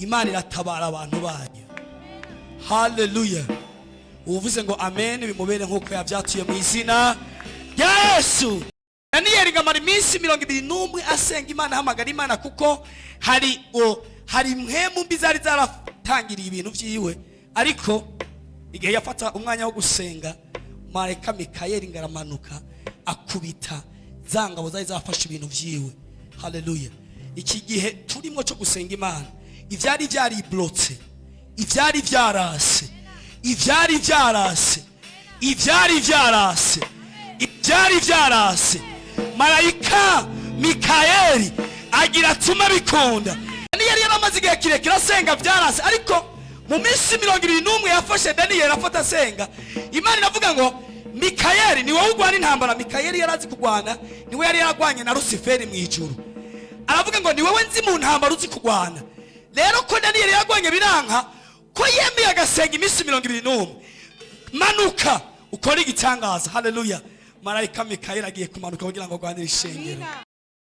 Imana iratabara abantu bayo. Hallelujah. Uvuze ngo amen bimubere nkuko yavyatuye mu izina rya Yesu. Daniyeli ngamara iminsi 21 asenga Imana, hamagara Imana kuko hari mpemu mbi zari zaratangiriye ibintu vyiwe, ariko igihe yafata umwanya wo gusenga, marayika Mikayeli ngaramanuka akubita zangabo zari zafashe ibintu vyiwe. Hallelujah. Iki gihe turimo cyo gusenga Imana, ivyari bloqué, ivyari vyarase, marayika Mikayeli agira tuma bikunda. Daniyeli yaramaze igihe kirekire asenga vyarase, ariko mu minsi 21 yafashe Daniyeli afata asenga, Imana iravuga ngo Mikayeli ni wowe ugwana intambara. Mikayeli yarazi kugwana, niwe yari yaragwanye na Luciferi mu ijuru. Aravuga ngo ni wowe nzi mu ntambara uzi kugwana. Rero ko Daniyeli yaragwanye biranka, ko yemeye agasenga iminsi 21, manuka ukora igitangaza. Hallelujah. Marayika Mikayeli agiye kumanuka kugira ngo agwanire ishengero.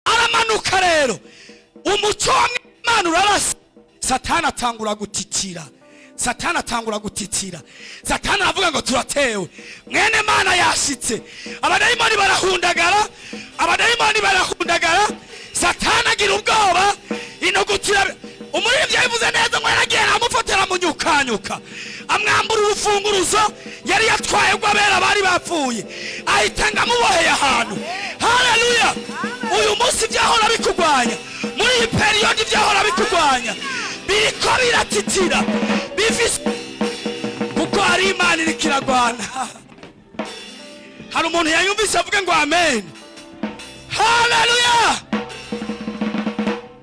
Aramanuka rero, umuco w'Imana urarasa, Satani atangura gutitira. Satani aravuga ngo turatewe, mwene Mana yashitse, abadayimoni barahundagara. Satani agira ubwoba, inogutira. Umurivyi yavuze neza ngo yaragiye amufotera mu nyukanyuka, amwambura urufunguruzo yari yatwaye rw'abera bari bapfuye, ahitanga amuboheye ahantu. Haleluya. Uyu munsi vyahora bikugwanya, muri iyi period vyahora bikugwanya, biriko biratitira, bifise kuko hari Imana iri kiragwana. Hari umuntu yayumvise avuga ngo amen. Haleluya.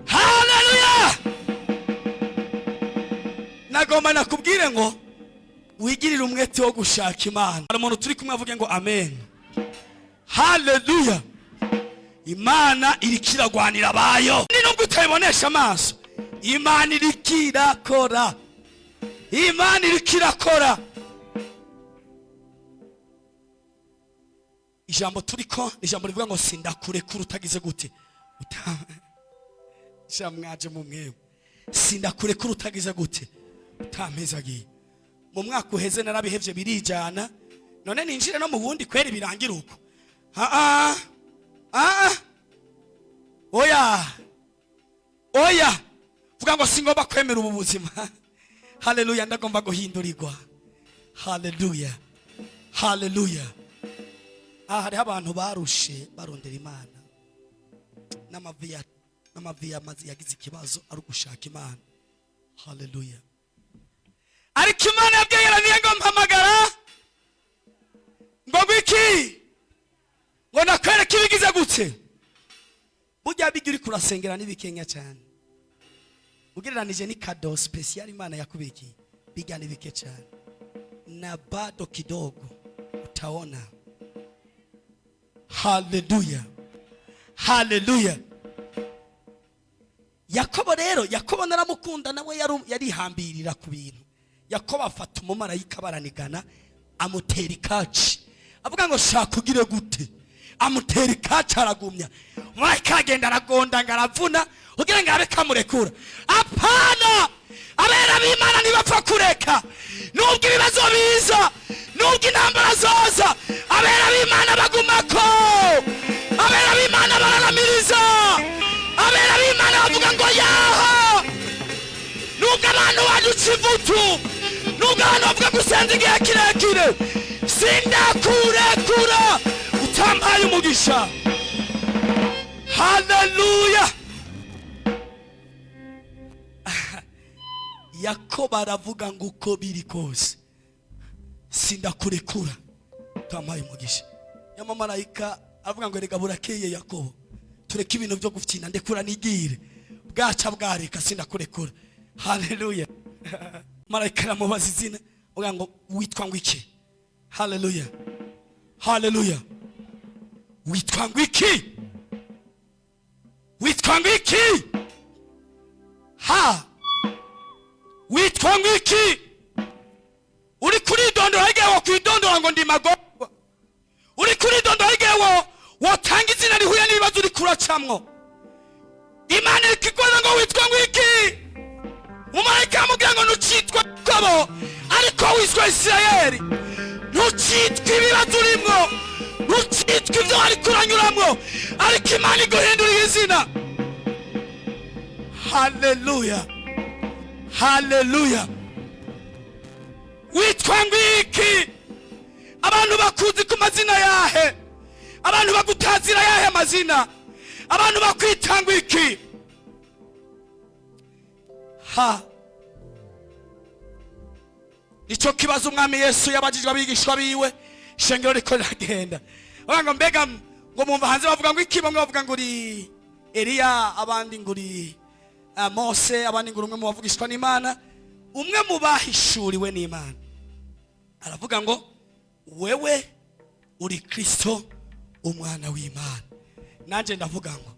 Haleluya. Nagomba nakubwire ngo wigirire umwete wo gushaka Imana. Hari umuntu turi kumwe avuge ngo amen. Haleluya. Imana iri kiragwanira bayo, ni nubwo utayibonesha amaso, Imana iri kirakora. Imana iri kirakora. Ijambo turiko ijambo rivuga ngo sindakurekura utagize gute, shamwaje mu mwewe, sindakurekura utagize gute, utampezagiye. Mu mwaka uheze narabihevye birijana, none ninjire no mu bundi kweri birangira uko. Oya vuga ngo singomba kwemera ubu buzima. Haleluya. Ndagomba guhindurirwa. Haleluya. Hari abantu barushe barondera Imana, n'amavi amazi yagize ikibazo ari gushaka Imana. Haleluya. Ariko Imana yabwiraniye ngo mpamagara ngo gwiki ngo nakwereka ibigize gutse. Burya bigiri kurasengera n'ibikenya cyane, ugereranije ni kado special Imana yakubikiye, bigani bike cyane na bado kidogo utaona. Haleluya. Yakobo naramukunda, nawe yarihambirira ku bintu. Yakobo afata umumarayika baranigana, amutera ikaci, avuga ngo shaka ugire gute, amutera ikaci aragumya. Marayika agenda aragonda ngaravuna kugira ngo abe kamurekura. Apana, abera b'Imana ntibapfa kureka nubwo ibibazo biza, nubwo intambara zoza, abera b'Imana bagumako, abera b'Imana bararamiriza, abera b'Imana bavuga ngo yaha. Nubwo abantu badutse ivutu, nubwo abantu bavuga gusenza igihe kirekire, sindakurekura utampaye umugisha. Haleluya. Yakobo aravuga ngo uko biri kose sindakurekura utampaye umugisha. Yamamarayika avuga ngo rega burakeye Yakobo, tureke ibintu byo gufyina, ndekura nigire, bwaca bwareka sindakurekura. Haleluya. Marayika aramubaza izina, avuga ngo witwa ngo iki? Haleluya. Witwa ngo iki? Witwa ngo iki? Witwa ngo iki? Uri kuri dondora igewe kwidondora ngo ndi magorwa, uri kuri dondora igewe wotanga izina rihuye n'ibibazo uri kuracamwo. Imana ikikoza ngo witwa ngo iki? Yakobo ariko wiswe Isirayeli ntucitwe ibibazo urimo ntucitwe ibyo wari kuranyuramo ariko Imana iguhindurira izina. Haleluya, haleluya. Witwa ngwiki? Abantu bakuzi ku mazina yahe? Abantu bagutazira yahe mazina? Abantu bakwita ngwiki? Nicyo kibazo umwami Yesu yabajijwe abigishwa biwe ishengero riko riragenda. Ngo mbega ngo mumva hanze bavuga ngo iki, bamwe bavuga ngo uri Eliya, abandi ngo uri Mose, abandi ngo umwe mu bavugishwa n'Imana, umwe mu bahishuriwe n'Imana aravuga ngo wewe uri Kristo umwana w'Imana. Nanje ndavuga ngo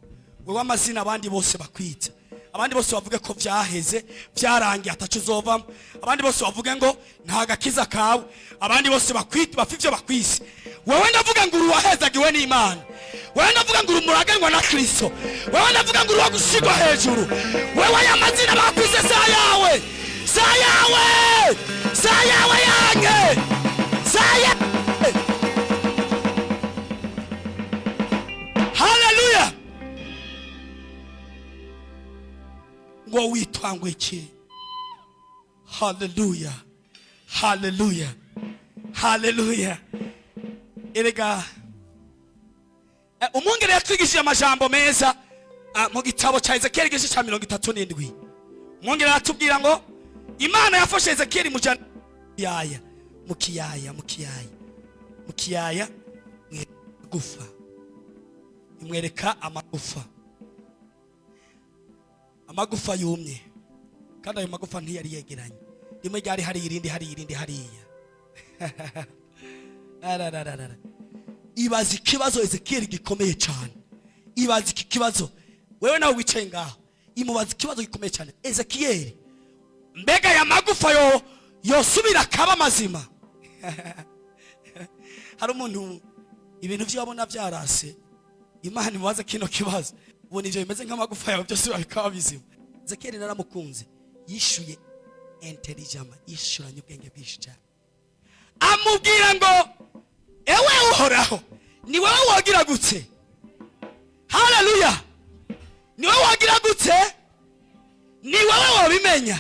wewe amazina abandi bose bakwita, abandi bose bavuge ko vyaheze vyarangiye atacu uzovamo, abandi bose bavuge ngo nta gakiza kawe, abandi bose bakwita bafivyo bakwisi, wewe ndavuga ngo uruwahezagiwe n'Imana, wewe ndavuga ngo urumuraganwa na Kristo, wewe ndavuga ngo uruwagushigwa hejuru, wewe aya mazina bakwise saa yawe, saa yawe, saa yawe yange, saa yawe. Haleluya. Ngo witwa ngwiki? Haleluya, haleluya, haleluya. Erega umwungere yatwigishije amajambo meza mu gitabo cya Ezekiel igice cya 37. Umwungere aratubwira ngo Imana yafashe Ezekiel mu kiyaya, mu kiyaya gufa, imwereka amagufa yumye, kandi ayo magufa ntiyari yegeranye, rimwe ryari hari irindi hariya. Ibaza ikibazo Ezekiel gikomeye cyane, ibaza iki kibazo wewe nawe wicaye ngaho, imubaza ikibazo gikomeye cyane. Ezekiel, mbega ya magufa yosubira kaba mazima? Hari umuntu ibintu byabona byarase, Imana imubaza kino kibazo, ubona ivyo bimeze nk'amagufa yawe byose babikaba bizima. Ezekiel naramukunze, yishuye intelligent, yishuranye ubwenge bwinshi cyane. Amubwira ngo ewe uhoraho, ni wewe wagira gutse? Haleluya. Ni wewe wagira gutse? Ni wewe wabimenya?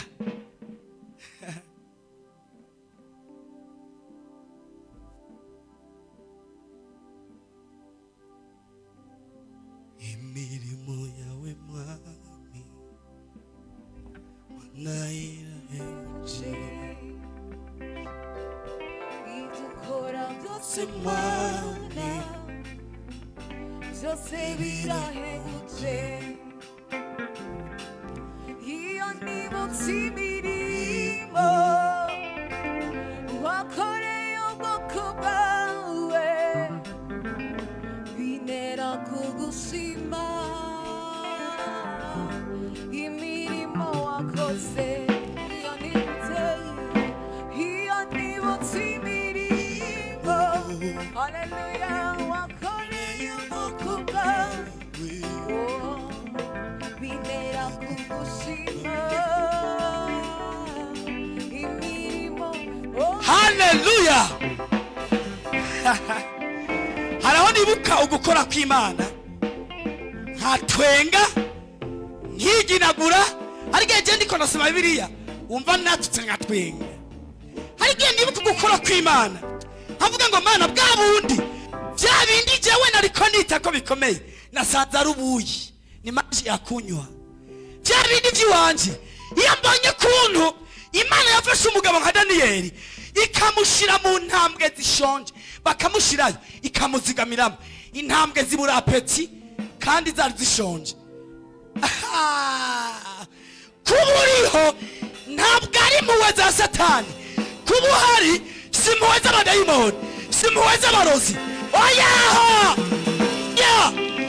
Imirimo yawe mwami wanairahenje, idukora byose mwami byose birahengutse, iyo nibutse imirimo wakoreye ubwoko bwawe binera kugushima, imirimo wakoze iyo nibutse imirimo, haleluya, wakoreye ubwoko bwawe binera kugushima, imirimo. Haleluya. Haraho nibuka ugukora kw'Imana ntatwenga nkiginagura, ariko je ndiko nasoma Bibiliya umva natutse ngatwenga, ariko nibuka ugukora kw'Imana havuga ngo Mana bwa bundi bya bindi jewe nariko nita ko bikomeye nasanze ari ubuyi ni maji yakunywa, bya bindi by'iwanje iyo mbonye kuntu Imana yafashe umugabo nka Daniyeli ikamushira mu ntambwe zishonje, bakamushirayo ikamuzigamiramo intambwe zibura apeti kandi zari zishonje. Kuburiho ntabwo ari muwe za Satani, kubuhari si muwe z'abadayimoni, si muwe z'abarozi, oyaho ya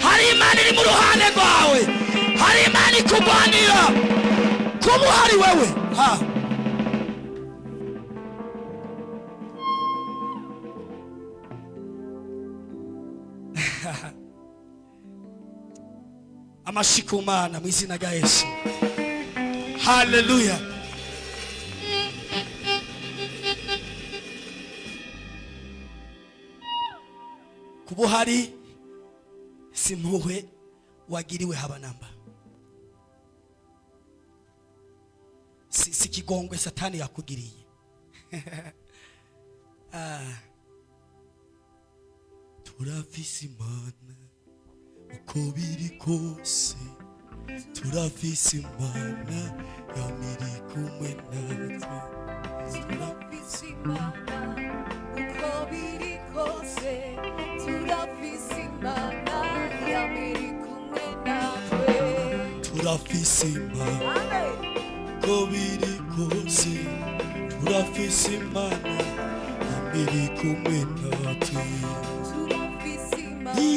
hari Imana iri mu ruhande rwawe, hari Imana ikugwanira, kubuhari wewe amashikumana mu izina rya Yesu. Haleluya. kuba uhari si impuhwe wagiriwe haba namba, si ikigongwe satani yakugiriye. Turafise Imana uko biri kose, turafise Imana yamiri kumwe natwe. Turafise Imana uko biri kose, turafise Imana yamiri kumwe natwe. Turafise Imana uko biri kose, turafise Imana yamiri kumwe natwe. Turafise Imana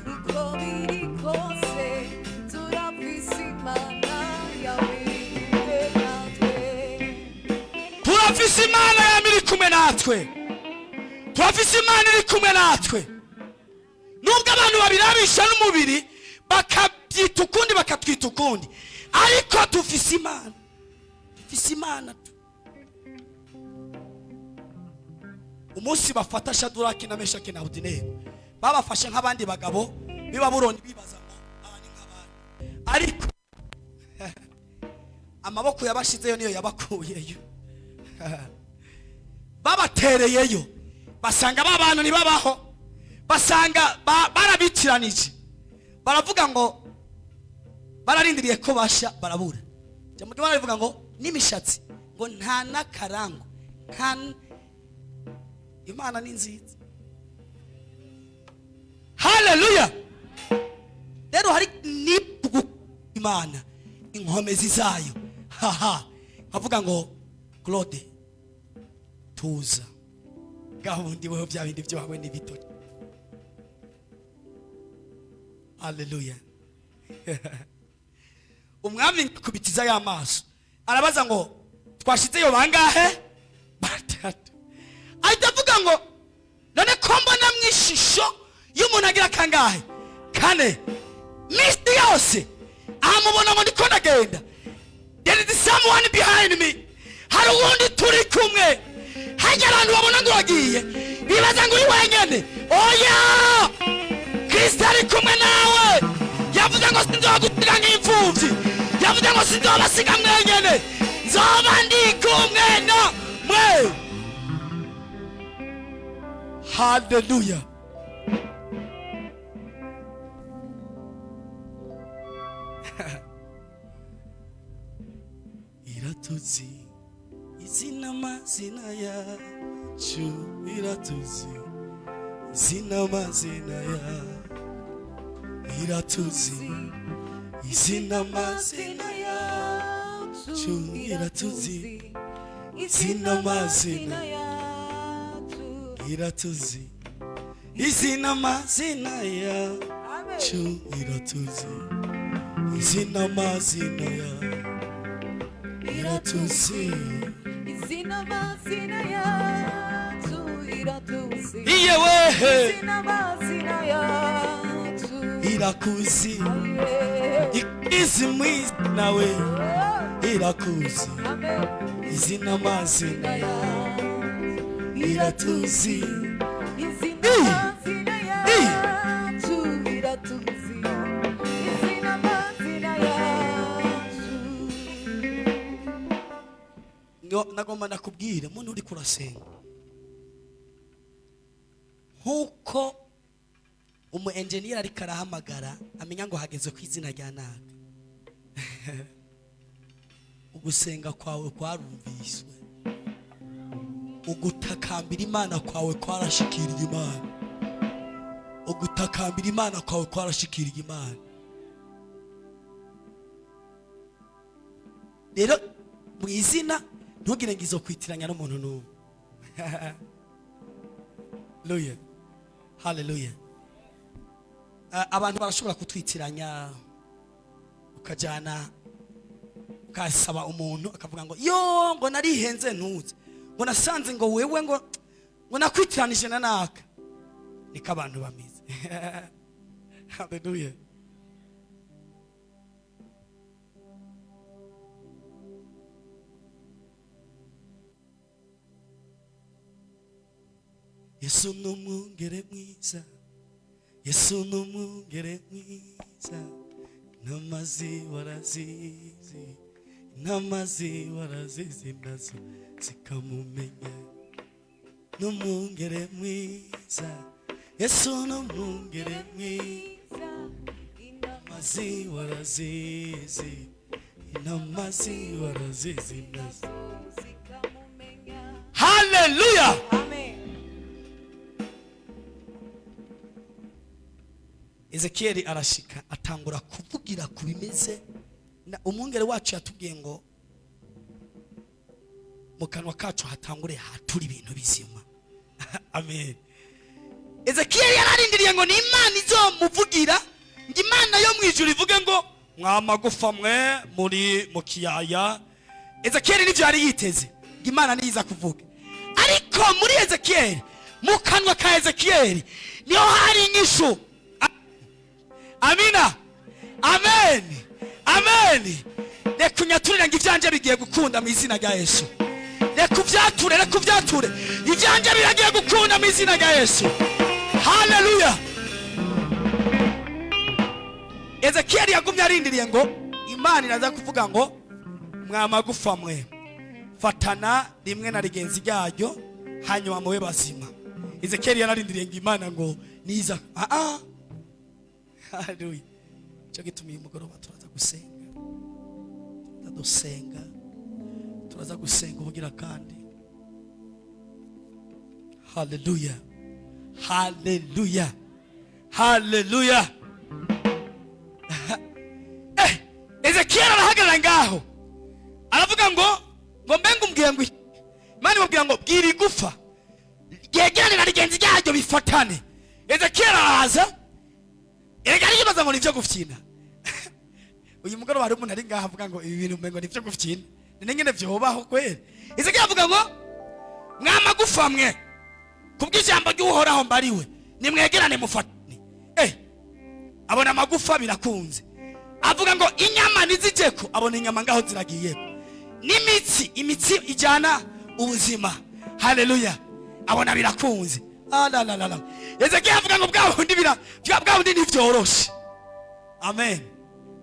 uko biri kose, turafise Imana yamiri kumwe natwe. Turafise Imana yamiri kumwe natwe. Turafise Imana iri kumwe natwe. Nubwo abantu babirabisha n'umubiri bakabyita ukundi bakatwita ukundi, ariko dufise Imana. Dufise Imana. Umunsi bafata Shaduraki na Meshaki na Abedenego babafashe nk'abandi bagabo biba Burundi, bibaza ngo abandi nk'abandi, ariko amaboko yabashizeyo niyo yabakuyeyo. Babatereyeyo basanga ba bantu ntibabaho, basanga barabitiranije, baravuga ngo bararindiriye ko basha barabura. Jambo baravuga ngo n'imishatsi ngo nta nakarango, nta Imana ni nziza. Haleluya. Rero hari ni Imana inkomezi zayo. Bavuga ngo Claude tuza gahundi weho bya bindi byo hawe ni bito. Haleluya. Umwami kubitiza y'amaso arabaza ngo twashizeyo bangahe? Batatu. Aitavuga ngo none ko mbona mwishusho y'umuntu agira kangahe? Kane. Misi yose amubona ngo ndiko ndagenda, there is someone behind me. Hari uwundi turi kumwe. Hajya abantu babona ngo wagiye bibaza ngo uri wenyene. Oya, Kristo ari kumwe nawe. Yavuze ngo sinzogusiga nk'imfuvyi, yavuze ngo sinzobasiga mwenyene, nzoba ndi kumwe namwe. Hallelujah. Iratuzi izina mazina yacu, iratuzi izina mazina yacu, iratuzi izina mazina yacu, iratuzi izina mazina yacu, iratuzi izina mazina yacu, iratuzi izina mazina yacu, iratuzi izina mazina yacu, iratuzi iyewehe izina mazina yacu, irakuzi ikizi mwizina we, irakuzi izina mazina yacu, iratuzi izina mazina yacu, iratuzi izina mazina yacu. Nagomba nakubwira muntu uri kurasenga, nkuko umu engineer ari karahamagara amenya ngo hageze ku izina rya naka. Ugusenga kwawe kwarumviswe, ugutakambira Imana kwawe kwarashikiriye Imana, ugutakambira Imana kwawe kwarashikiriye Imana. Rero mu izina ntugire ngo izo kwitiranya n'umuntu n'umwe. Hallelujah. Hallelujah. Abantu barashobora kutwitiranya, ukajana ukasaba umuntu akavuga ngo yo ngo narihenze ntuze, ngo nasanze ngo wewe ngo nakwitiranije na naka. Niko abantu bamize. Hallelujah. Yesu n'umwungere mwiza Yesu numungere mwiza, namazi warazizi, namazi warazizi nazo zikamumenya. Numungere mwiza, Yesu numungere mwiza, namazi warazizi, namazi warazizi nazo zikamumenya. Hallelujah. Amen. Ezekiel arashika atangura kuvugira kubimeze na umwungere wacu yatubwiye ngo mu kanwa kacu hatangure hatura ibintu bizima. Amen. Ezekiel yararindiriye ngo ni Imana izomuvugira, ngo Imana yo mwijuru ivuge ngo mwamagufa mwe muri mu kiyaya. Ezekiel nivyo yari yiteze, ngo Imana niza kuvuga. Ariko muri Ezekiel, mu kanwa ka Ezekiel niho hari inyishu. Amina. Amen. Amen. Nekunyaturira ngo ivyanje bigiye gukunda mu izina rya Yesu. Rekuvyature ivyanje biragiye gukunda mu izina rya Yesu. Hallelujah. Ezekiel yagumye arindiriye ngo Imana iraza kuvuga ngo mwamagufa mwe fatana rimwe na rigenzi ryayo hanyuma muwe bazima. Ezekiel yararindiriye ngo Imana ngo niza. Hallelujah. Cyo gitumiye umugoroba turaza gusenga. Turaza gusenga ubugira kandi. Hallelujah. Hallelujah. Hallelujah. Ezekiel arahagarara ngaho. Aravuga ngo mbenga umbwiye ngo Imana imubwira ngo bwira igufa yegerane na rigenzi ryayo bifatane. Ezekiel araza erega yibaza ngo nivyo gufyina. Uyu mugoroba hari umuntu ari ngaho avuga ngo ibi bintu mbengo nivyo gufyina. Ni ngene vyobaho kweli. Ezekiel avuga ngo mwamagufa mwe kubw'ijambo ry'uhoraho mbariwe nimwegerane mufatane. Abona amagufa birakunze. Avuga ngo inyama nizijeko, abona inyama ngaho ziragiye. Imitsi ijana ubuzima. Hallelujah. Abona birakunze. La. Ezekiel avuga ngo bwa bundi nivyoroshe. Amen.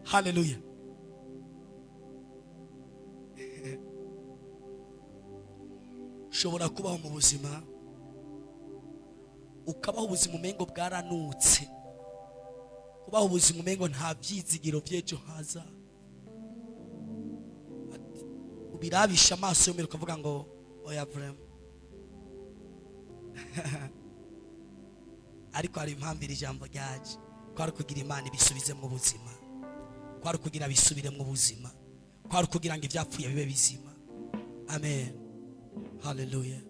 Hallelujah. Shobora kubaho mu buzima ukabaho ubuzima umengo bwaranutse, kubaho ubuzima umengo nta vyizigiro vyejo haza, ubirabisha amaso yomere ukavuga ngo oya vrem. Ariko hari impambira ijambo ryaje kwari kugira Imana ibisubize mu buzima, kwari kugira bisubire mu buzima, kwari kugira ngo ivyapfuye bibe bizima. Amen. Hallelujah.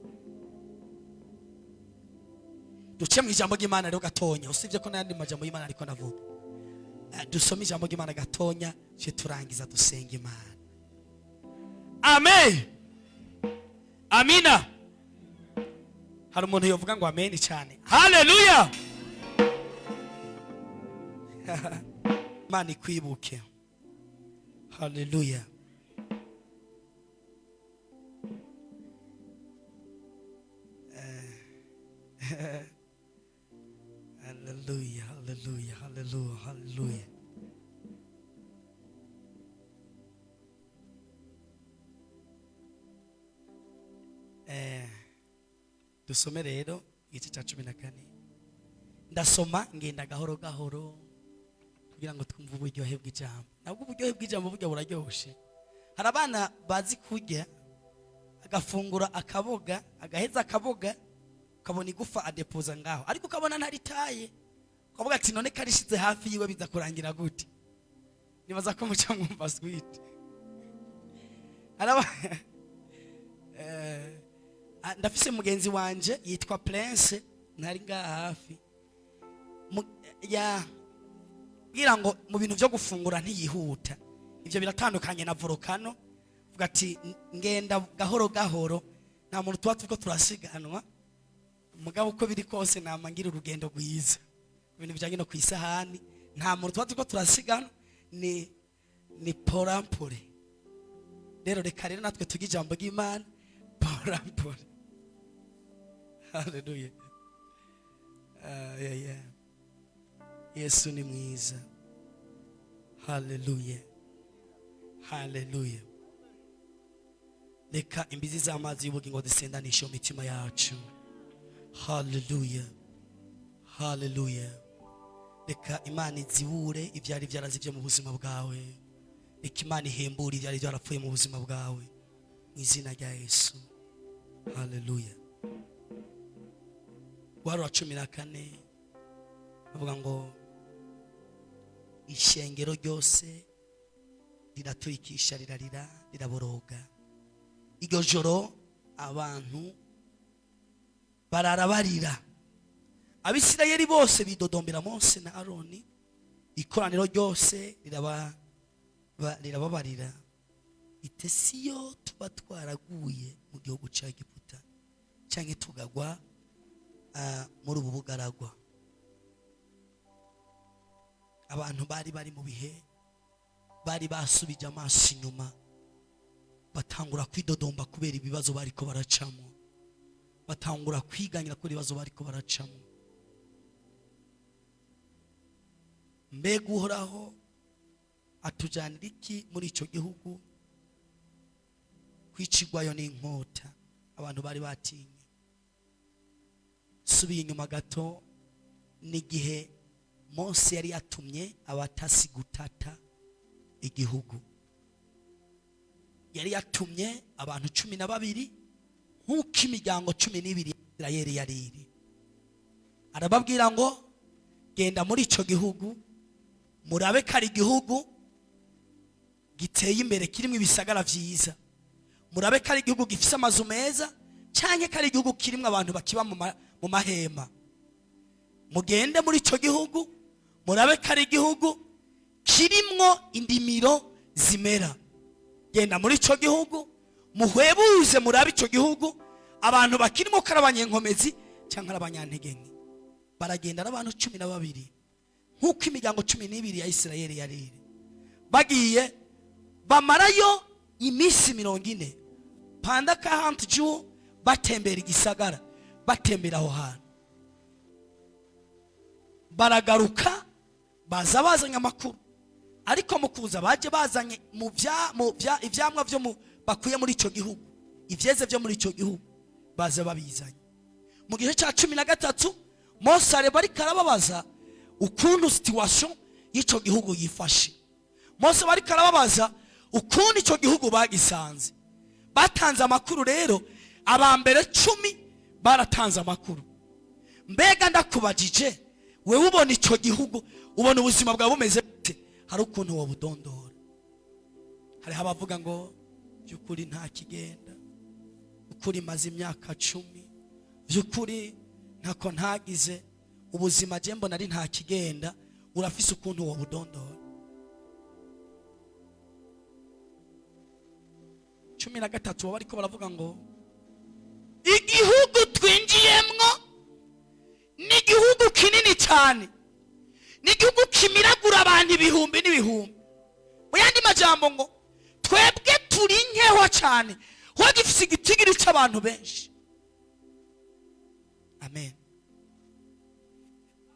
Duce mu ijambo ry'Imana rero gatonya, usibye ko n'andi majambo y'Imana ariko ndavuga. Dusome ijambo ry'Imana gatonya cyo turangiza dusenga Imana. Amen. Amina. Hari umuntu yovuga ngo amen cyane. Hallelujah. Imana ikwibuke. Hallelujah. Hallelujah, hallelujah, hallelujah, hallelujah. Dusome rero igice cya 14. Ndasoma ngenda gahoro gahoro kugira ngo twumve uburyohe bw'ijambo. Nabwo uburyohe bw'ijambo burya buraryoshe. Hari abana bazi kurya agafungura akaboga, agaheza akaboga, ukabona igufa adepoza ngaho, ariko ukabona ntaritaye, ukavuga ati none karishize hafi yiwe biza kurangira gute? Nibaza ko muca mwumva sweet. Ndafise mugenzi wanje yitwa Prince, ntari ngaha hafi. Bwira ngo mu bintu byo gufungura ntiyihuta. Ivyo biratandukanye na volcano. Vuga ati ngenda gahoro gahoro, nta muntu tuba turasiganwa. Mugabo uko biri kose namangira urugendo rwiza. Ibintu bijanye no kwisahani, nta muntu tuba turasigana, ni porampore. Rero reka rero natwe tugira ijambo ry'Imana porampore. Hallelujah. Yesu ni mwiza. Haleluya. Haleluya. Reka imbizi z'amazi y'ubugingo zisendanishe mu mitima yacu. Haleluya. Haleluya. Reka Imana izibure ibyari byarazivye mu buzima bwawe. Reka Imana ihembure ibyari byarapfuye mu buzima bwawe. Mu izina rya Yesu. Haleluya. Wari wa 14 bavuga ngo ishengero ryose riraturikisha rirarira riraboroga. Iryo joro abantu bararabarira. Abisirayeli bose bidodombera Mose na Aroni. Ikoraniro ryose rirababarira. Itesiyo tuba twaraguye mu gihugu cya Egiputa cyangwa tugagwa muri ubu bugaragwa. Abantu bari mu bihe bari basubije amaso inyuma, batangura kwidodomba kubera ibibazo bariko baracamo, batangura kwiganyira kubera ibibazo bariko baracamo. Mbega Uhoraho atujanira iki muri ico gihugu? Kwicigwayo n'inkota. Abantu bari batinye. Subiye inyuma gato, n'igihe Mose yari yatumye abatasi gutata igihugu. Yari yatumye abantu 12 nk'uko imiryango 12 ya Isirayeli yari iri. Arababwira ngo genda muri ico gihugu, murabe kari igihugu giteye imbere kirimo ibisagara vyiza. Murabe kari igihugu gifise amazu meza canke kari igihugu kirimo abantu bakiba mu mahema. Mugende muri ico gihugu, murabe kari igihugu kirimwo indimiro zimera. Genda muri ico gihugu, muhwebuze murabe ico gihugu abantu bakirimo karabanyenkomezi canke abanyantegenke. Baragenda n'abantu 12 nk'uko imiryango 12 ya Isirayeli yari iri. Bagiye bamarayo imisi 40 panda 40 jours batembera igisagara, batembera aho hantu. Baragaruka baza bazanye amakuru, ariko mukuza baje bazanye ivyamwa vyo bakuye muri ico gihugu, ivyeze vyo muri ico gihugu baza babizanye. Mu gihe cya 13 Mose areba ariko arababaza ukuntu situation y'ico gihugu yifashe. Mose bari karababaza ukuntu ico gihugu bagisanze. Batanze amakuru rero, abambere 10 baratanze amakuru. Mbega ndakubajije, wewe ubona ico gihugu, ubona ubuzima bwawe bumeze bute? Hari ukuntu wabudondora. Hari abavuga ngo byukuri nta kigenda, ukuri maze imyaka 10, byukuri ntako ntagize, ubuzima je mbona ari nta kigenda. Urafise ukuntu wabudondora. 13 bariko baravuga ngo igihugu twinjiyemwo ni igihugu kinini cyane, ni igihugu kimiragura abantu ibihumbi n'ibihumbi. Mu yandi majambo ngo twebwe turi nkeho cyane, ho gifise igitigiri cy'abantu benshi. Amen.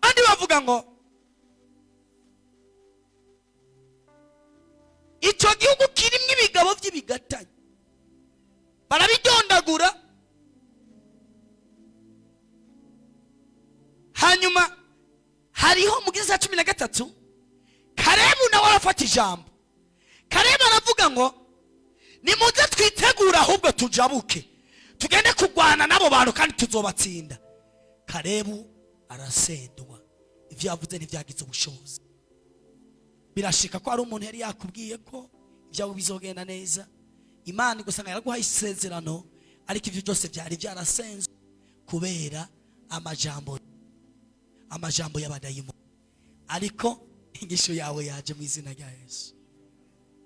Andi bavuga ngo icyo gihugu kirimo ibigabo by'ibigatanye, barabidondagura. Hanyuma hariho mu gihe cya 13 Kalebu nawe arafata ijambo. Kalebu aravuga ngo nimuze twitegura ahubwo tujabuke tugende kugwana nabo bantu kandi tuzobatsinda. Kalebu arasendwa, ivyo yavuze ntivyagize ubushobozi. Birashika ko ari umuntu yari yakubwiye ko ibyawe bizogenda neza, Imana igusanga yaraguhaye isezerano, ariko ivyo byose byari byarasenzwe kubera amajambo y'abadayimu. Ariko ingisho yawe yaje mu izina rya Yesu.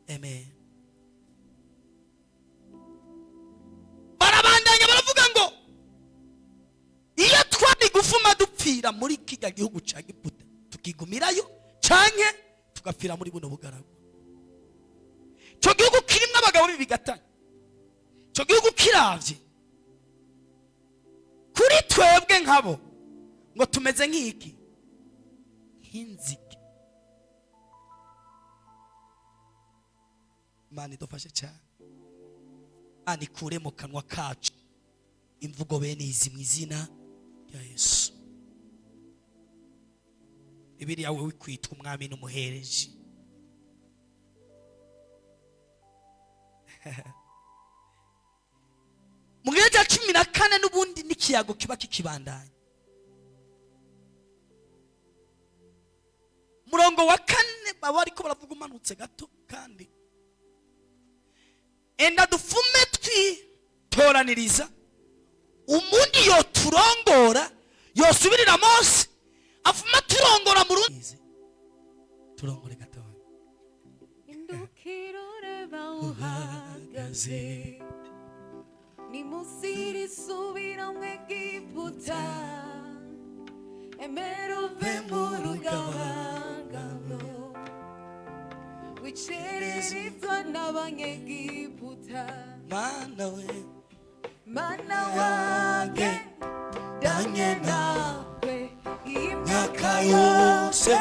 Amen. Barabandanya baravuga ngo iyo twari gufuma dupfira muri kiga gihugu cya Egiputa tukigumirayo canke tugapfira muri buno bugaragwa. Cyo gihugu kirimo abagabo bibigatanye, cyo gihugu kiravye kuri twebwe nkabo ngo tumeze nk'iki, nk'inzige. Imana idufashe cyane. Imana ikure mu kanwa kacu imvugo bene izi mu izina rya Yesu. Bibiliya wowe kwitwa umwami n'umuhereji. Mu gihe cya 14 n'ubundi n'ikiyago kiba kikibandanya. Murongo wa 4 baba ariko baravuga umanutse gato kandi enda dufume twitoraniriza umundi yo turongora yosubirira Mose afuma turongora mu rundi turongore gato indukirore bawuhagaze ni musiri subira mu Egiputa emeruve mu rugabangabo wicererizwa n'Abanyegiputa. Mana wanjye danye nawe imyaka yose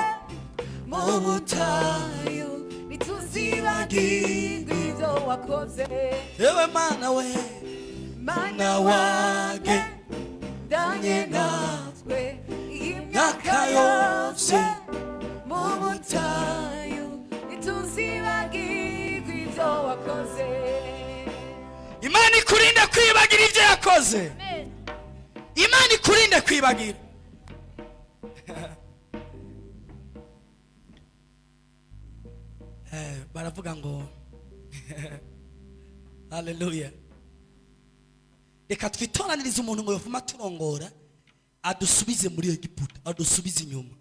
mu butayu ntituzibagirwa ibyo wakoze. Yewe mana we, Mana wanjye danye nawe imyaka yose mu butayu ntituzibagirwa ibyo wakoze. Imana ikurinde kwibagira ibyo yakoze. Imana ikurinde kwibagira. Baravuga ngo haleluya. Reka twitoranirize umuntu ngo yofuma turongora adusubize muri Egiputa, adusubize inyuma.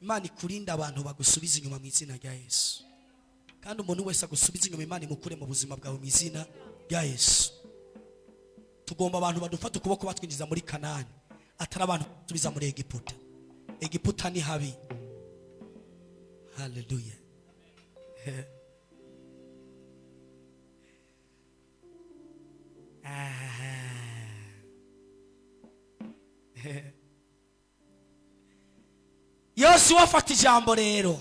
Imana ikurinde abantu bagusubiza inyuma mu izina rya Yesu. Kandi umuntu wese agusubiza inyuma Imana imukure mu buzima bwawe mu izina rya Yesu. Tugomba abantu badufata ukuboko batwinjiza muri Kanani, atari abantu tubiza muri Egiputa. Egiputa ni habi. Haleluya. Yesu wafata ijambo rero.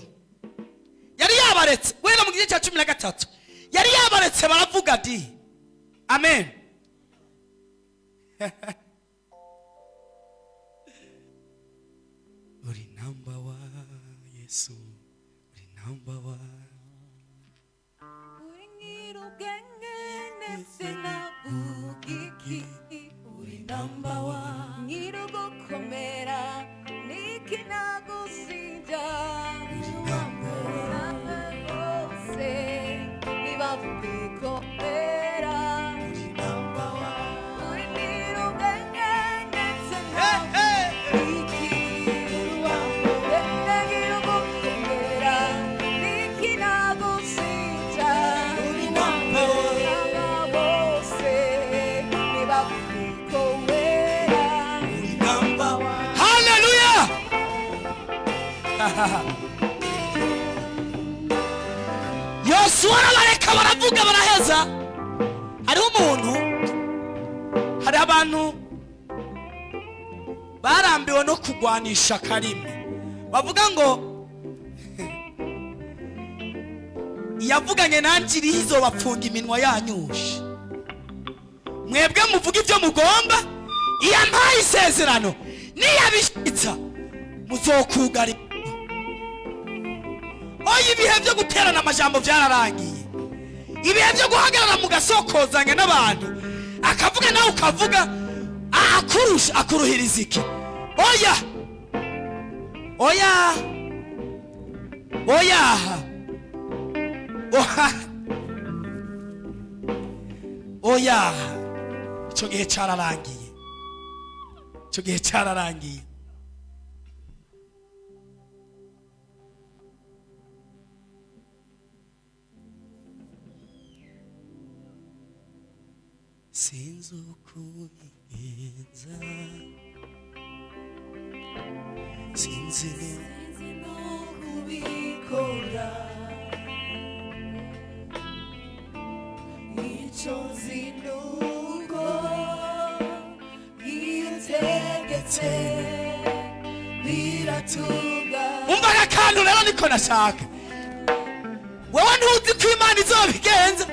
Yari yabaretse wera mu gihe cya 13. Yari yabaretse baravuga ati amen. Uri number one Yesu. Uri number one. Uri nyir'ubwenge ndetse n'ubugiki. Uri number one. Nyir'ugukomera n'ikinagusinja. Uri number one. Bose nibavugikomera. Uri number one. Uri nyir'ubwenge ndetse n'ubugiki. Nyir'ugukomera n'ikinagusinja. Uri number one. Bose nibavugikomera. Uri number one. Hallelujah. Yosuwa arabareka baravuga baraheza. Hariho umuntu, hari abantu barambiwe no kugwanisha karimi. Bavuga ngo yavuganye nanjye irizo bapfunga iminwa yanyushe. Mwebwe muvuga ibyo mugomba, iyampaye isezerano niyabishitsa muzokugari. Oya ibihe byo guterana amajambo byararangiye. Ibihe byo guhagarara mu gasokozanye n'abantu akavuga nawe ukavuga akurusha akuruhiriza iki. Oya oya oya oya. Icyo gihe cyararangiye. Icyo gihe cyararangiye. Sinzi ukubigenza, sinzi no kubikora. Icyo nzi nuko iyo utegetse umva akantu rero niko nashaka wowe ntuzi ko Imana izobigenza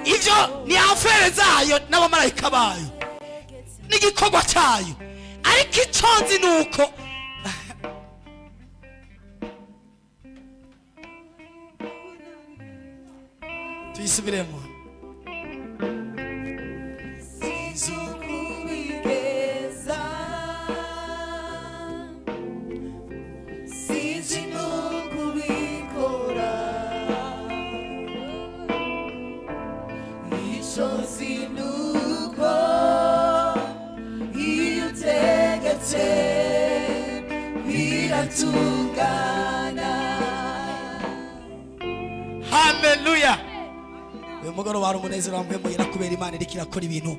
ivyo ni afere zayo n'abamarayika bayo n'igikorwa cyayo ariko iconzi nuko tuyisubiremo Sizukubigeza Sinzi nukubikora Icozi nuko iyo utegetse biratungana haleluya uyu mugoroba hari umunezero wamwemuye kubera Imana iriko irakora ibintu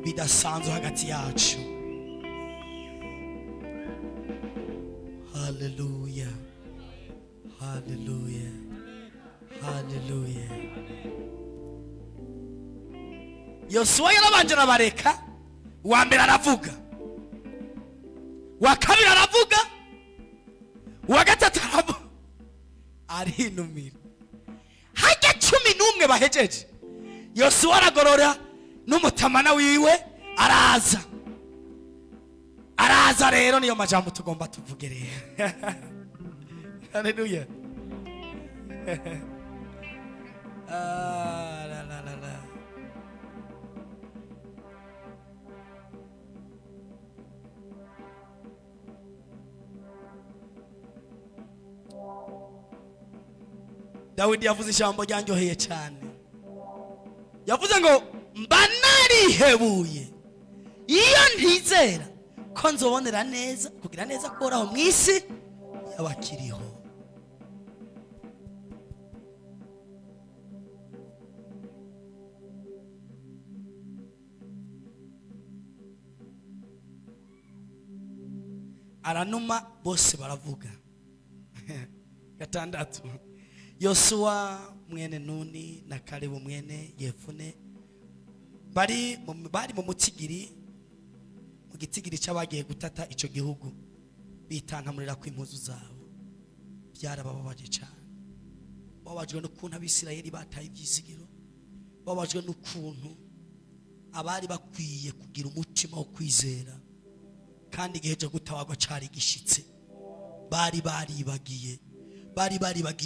bidasanzwe hagati yacu. Haleluya, haleluya, haleluya. Yosuwa yarabanje arabareka, uwa mbere aravuga, uwa kabiri aravuga, uwa gatatu aravuga, arinumira. Hajya 11 bahejeje, Yosuwa aragorora n'umutamana wiwe araza rero niyo majambo tugomba tuvuge rero. Haleluya. La la la la. Dawidi yavuze ijambo ryanjoheye cyane. Yavuze ngo mba narihebuye iyo ntizera ko nzobonera neza kugira neza koraho mu isi y'abakiriho. Aranuma bose baravuga. Gatandatu. Yosuwa mwene Nuni na Kalebu mwene Yefune bari mu mutigiri mu gitigiri cy'abagiye gutata ico gihugu bitantamurira ku impuzu zabo. Byarababaje cyane. Babajwe n'ukuntu Abisirayeli bataye ibyizigiro. Babajwe n'ukuntu abari bakwiye kugira umutima wo kwizera kandi igihe cyo gutawagwa cyari gishitse. Bari baribagiye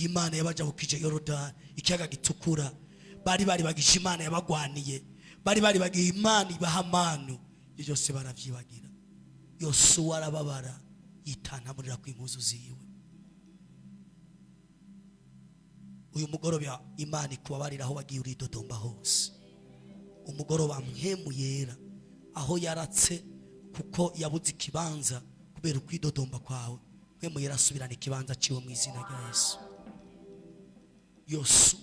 Imana yabaja bukije Yorodani ikiyaga gitukura. Bari bagije Imana yabagwaniye. Bari bagiye Imana ibahamano. Byose baravyibagira. Yosuwa arababara yitantamurira ku impuzu ziwe. Uyu mugoroba Imana ikubabarira aho wagiye uridodomba hose. Umugoroba mpemu yera aho yaratse kuko yabuze ikibanza kubera ukwidodomba kwawe. Mpemu yera asubirana ikibanza ciwe mu izina rya Yesu.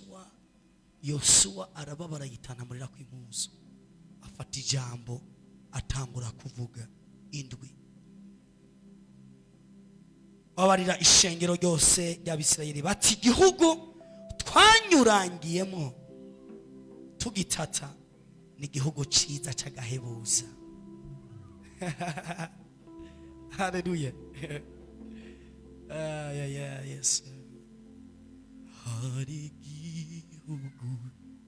Yosuwa arababara yitantamurira ku impuzu. Afata ijambo atangura kuvuga indwi. Babarira ishengero ryose ry'Abisirayeli bati igihugu twanyurangiyemo tugitata ni igihugu ciza cy'agahebuza. Haleluya. Yes. Hari igihugu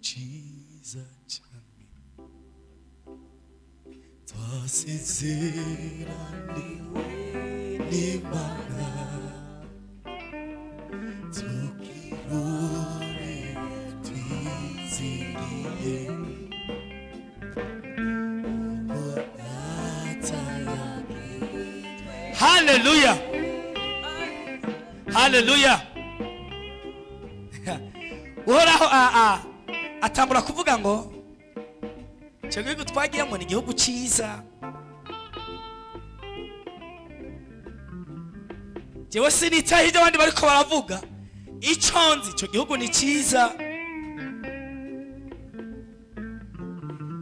ciza cyane twasezeraniwe n'Imana tukirore twizigiye. Haleluya. Haleluya. Uhoraho atambura kuvuga ngo cyo gihugu twagiyemo ni igihugu cyiza. Jewe sinitaye ibyo abandi bariko baravuga. Iconzi cyo gihugu ni cyiza.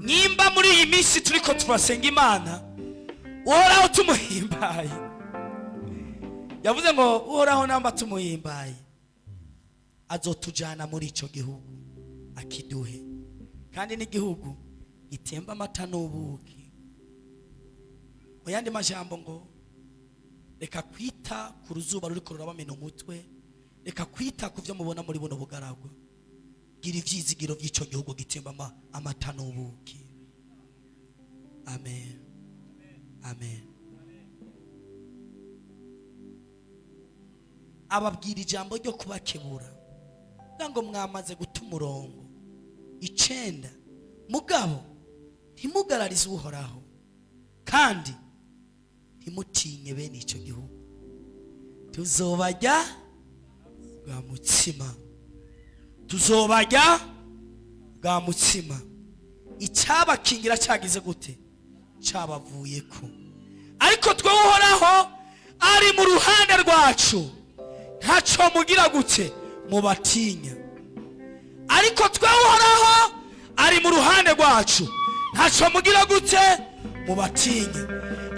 Nimba muri iyi minsi turiko turasenga Imana, uhoraho tumuhimbaye. Yavuze ngo uhoraho namba tumuhimbaye azotujana muri ico gihugu akiduhe, kandi n'igihugu gitemba amata n'ubuki. Mu yandi majambo ngo reka kwita ku ruzuba ruri kururabamena umutwe, reka kwita ku byo mubona muri buno bugaragwa. Gira ivyizigiro by'ico gihugu gitemba amata n'ubuki. Amen. Amen. Ababwira ijambo ryo kubakebura ngo mwamaze guta umurongo 9 mugabo ntimugararize uhoraho kandi ntimutinye bene ico gihugu. Tuzobajya bwa mutsima, tuzobajya bwa mutsima. Icyabakingira cyagize gute? Cyabavuyeko. Ariko twe uhoraho ari mu ruhande rwacu, ntaco mugira gute mubatinya. Ariko twe uhoraho ari mu ruhande rwacu, ntaco mugira gute mubatinya.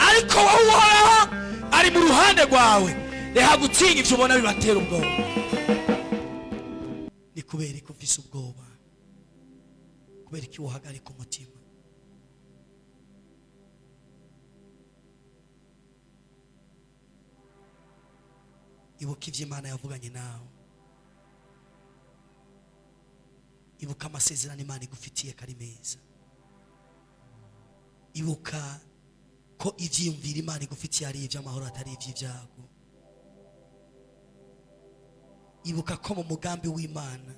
Ariko wowe uhoraho ari mu ruhande rwawe, reha gutinya ivyo ubona bibatera ubwoba. Ni kubera ko ufise ubwoba, kubera ko uhagarika umutima. Ibuka ivyo Imana yavuganye nawe, ibuka amasezerano Imana igufitiye kari meza, ibuka ko ivyiyumvira Imana igufitiye ari ivy'amahoro atari ivy'ibyago. Ibuka ko mu mugambi w'Imana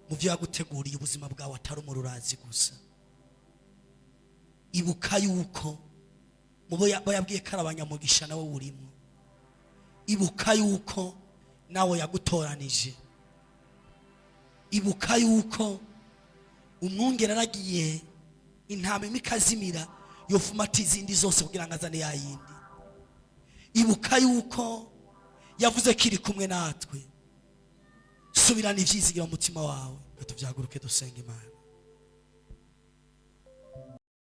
mu byo yaguteguriye ubuzima bwawe atari umururazi gusa. Ibuka yuko mu bo yabwiye karabanyamugisha nawe urimo. Ibuka yuko nawe yagutoranije. Ibuka yuko umwungere aragiye intama imikazimira yofumata izindi zose kugira ngo azane yayindi. Ibuka yuko yavuze kiri kumwe natwe. Subirana ivyizigiro mu mutima wawe, tuvyaguruke dusenga Imana.